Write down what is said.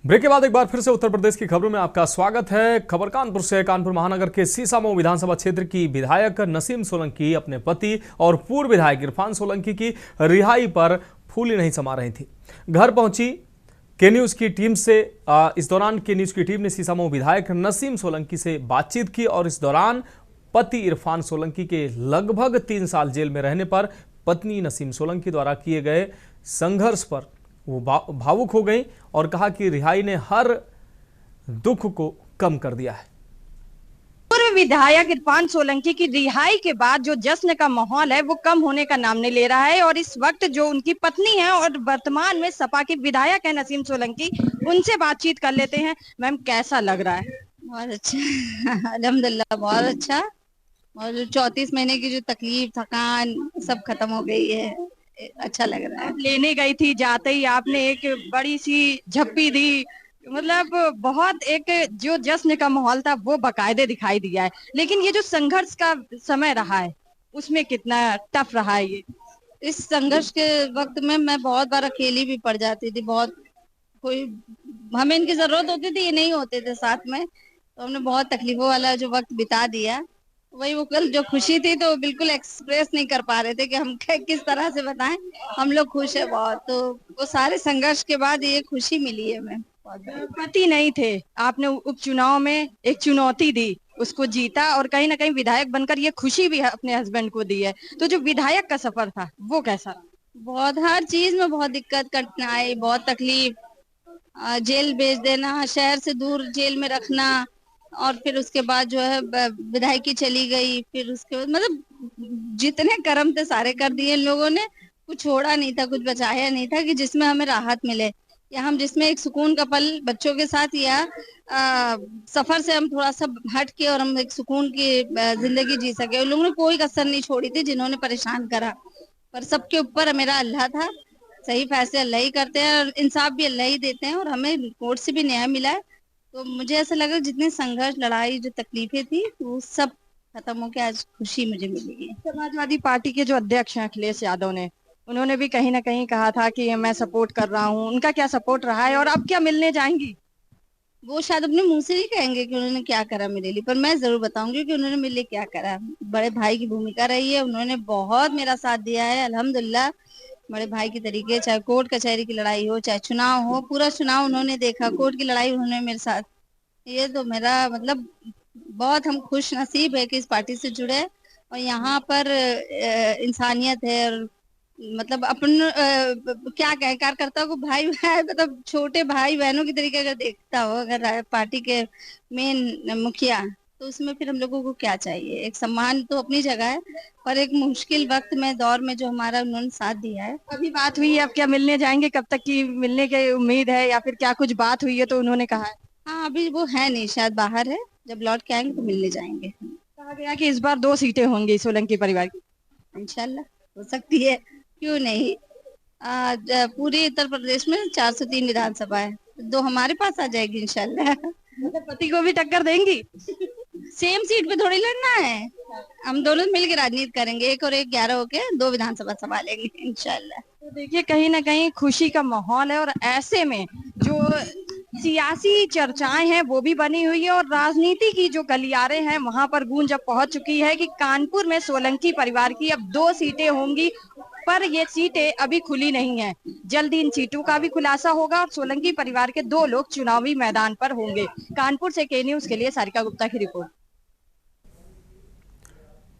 Break के बाद एक बार फिर से उत्तर प्रदेश की खबरों में आपका स्वागत है। खबर कानपुर से। कानपुर महानगर के सीसामऊ विधानसभा क्षेत्र की विधायक नसीम सोलंकी अपने पति और पूर्व विधायक इरफान सोलंकी की रिहाई पर फूली नहीं समा रही थी। घर पहुंची के न्यूज की टीम से इस दौरान के न्यूज की टीम ने सीसामऊ विधायक नसीम सोलंकी से बातचीत की और इस दौरान पति इरफान सोलंकी के लगभग 3 साल जेल में रहने पर पत्नी नसीम सोलंकी द्वारा किए गए संघर्ष पर वो भावुक हो गई और कहा कि रिहाई ने हर दुख को कम कर दिया है। पूर्व विधायक इरफान सोलंकी की रिहाई के बाद जो जश्न का माहौल है वो कम होने का नाम नहीं ले रहा है और इस वक्त जो उनकी पत्नी है और वर्तमान में सपा की विधायक है नसीम सोलंकी, उनसे बातचीत कर लेते हैं। मैम, कैसा लग रहा है? बहुत अच्छा अल्हम्दुलिल्लाह, बहुत अच्छा। और जो 34 महीने की जो तकलीफ थकान सब खत्म हो गई है, अच्छा लग रहा है। लेने गई थी, जाते ही आपने एक बड़ी सी झप्पी दी, मतलब बहुत एक जो जश्न का माहौल था वो बाकायदे दिखाई दिया है। लेकिन ये जो संघर्ष का समय रहा है उसमें कितना टफ रहा है ये? इस संघर्ष के वक्त में मैं बहुत बार अकेली भी पड़ जाती थी। बहुत कोई हमें इनकी जरूरत होती थी, ये नहीं होते थे साथ में, तो हमने बहुत तकलीफों वाला जो वक्त बिता दिया। वही वो कल जो खुशी थी तो बिल्कुल एक्सप्रेस नहीं कर पा रहे थे कि हम किस तरह से बताएं। हम लोग खुश है बहुत, तो वो सारे संघर्ष के बाद ये खुशी मिली है हमें। पति नहीं थे, आपने उपचुनाव में एक चुनौती दी, उसको जीता और कहीं ना कहीं विधायक बनकर ये खुशी भी अपने हस्बैंड को दी है। तो जो विधायक का सफर था वो कैसा रहा? बहुत, हर चीज में बहुत दिक्कत कठिनाई, बहुत तकलीफ। जेल भेज देना, शहर से दूर जेल में रखना, और फिर उसके बाद जो है विधायकी चली गई। फिर उसके बाद मतलब जितने कर्म थे सारे कर दिए इन लोगों ने, कुछ छोड़ा नहीं था, कुछ बचाया नहीं था कि जिसमें हमें राहत मिले, या हम जिसमें एक सुकून का पल बच्चों के साथ, या सफर से हम थोड़ा सा हट के और हम एक सुकून की जिंदगी जी सके। उन लोगों ने कोई कसर नहीं छोड़ी थी जिन्होंने परेशान करा, पर सबके ऊपर मेरा अल्लाह था। सही फैसले अल्लाह ही करते हैं और इंसाफ भी अल्लाह ही देते हैं, और हमें कोर्ट से भी न्याय मिला है। तो मुझे ऐसा लगा जितने संघर्ष, लड़ाई, जो तकलीफें थी वो सब खत्म होकर आज खुशी मुझे मिली है। समाजवादी पार्टी के जो अध्यक्ष हैं अखिलेश यादव ने, उन्होंने भी कहीं ना कहीं कहा था कि मैं सपोर्ट कर रहा हूँ। उनका क्या सपोर्ट रहा है और अब क्या मिलने जाएंगी? वो शायद अपने मुंह से नहीं कहेंगे कि उन्होंने क्या करा मेरे लिए, पर मैं जरूर बताऊंगी कि उन्होंने मेरे लिए क्या करा। बड़े भाई की भूमिका रही है, उन्होंने बहुत मेरा साथ दिया है अल्हम्दुलिल्लाह। बड़े भाई की तरीके, चाहे कोर्ट कचहरी की लड़ाई हो, चाहे चुनाव हो, पूरा चुनाव उन्होंने देखा, कोर्ट की लड़ाई उन्होंने मेरे साथ। ये तो मेरा मतलब बहुत हम खुश नसीब है कि इस पार्टी से जुड़े, और यहाँ पर इंसानियत है। और मतलब अपन क्या कहे, कार्यकर्ता को भाई भाई मतलब छोटे भाई बहनों की तरीके अगर देखता हो, अगर पार्टी के मेन मुखिया, तो उसमें फिर हम लोगों को क्या चाहिए? एक सम्मान तो अपनी जगह है, पर एक मुश्किल वक्त में, दौर में जो हमारा उन्होंने साथ दिया है। अभी बात हुई है, अब क्या मिलने जाएंगे? कब तक की मिलने की उम्मीद है, या फिर क्या कुछ बात हुई है तो उन्होंने कहा है? हाँ, अभी वो है नहीं, शायद बाहर है, जब लौट के आएंगे तो मिलने जाएंगे। कहा गया कि इस बार 2 सीटें होंगी सोलंकी परिवार की। इंशाल्लाह हो सकती है, क्यों नहीं। पूरे उत्तर प्रदेश में 403 विधानसभा है, 2 हमारे पास आ जाएगी इंशाल्लाह। मतलब पति को भी टक्कर देंगी? सेम सीट पे थोड़ी लड़ना है, हम दोनों मिलकर राजनीति करेंगे, 1 और 1 11 होके 2 विधानसभा संभालेंगे इंशाल्लाह। तो देखिए, कहीं ना कहीं खुशी का माहौल है और ऐसे में जो सियासी चर्चाएं हैं वो भी बनी हुई है और राजनीति की जो गलियारे हैं वहां पर गूंज अब पहुंच चुकी है कि कानपुर में सोलंकी परिवार की अब 2 सीटें होंगी, पर ये सीटें अभी खुली नहीं है। जल्द ही इन सीटों का भी खुलासा होगा और सोलंकी परिवार के 2 लोग चुनावी मैदान पर होंगे। कानपुर से के न्यूज के लिए सारिका गुप्ता की रिपोर्ट।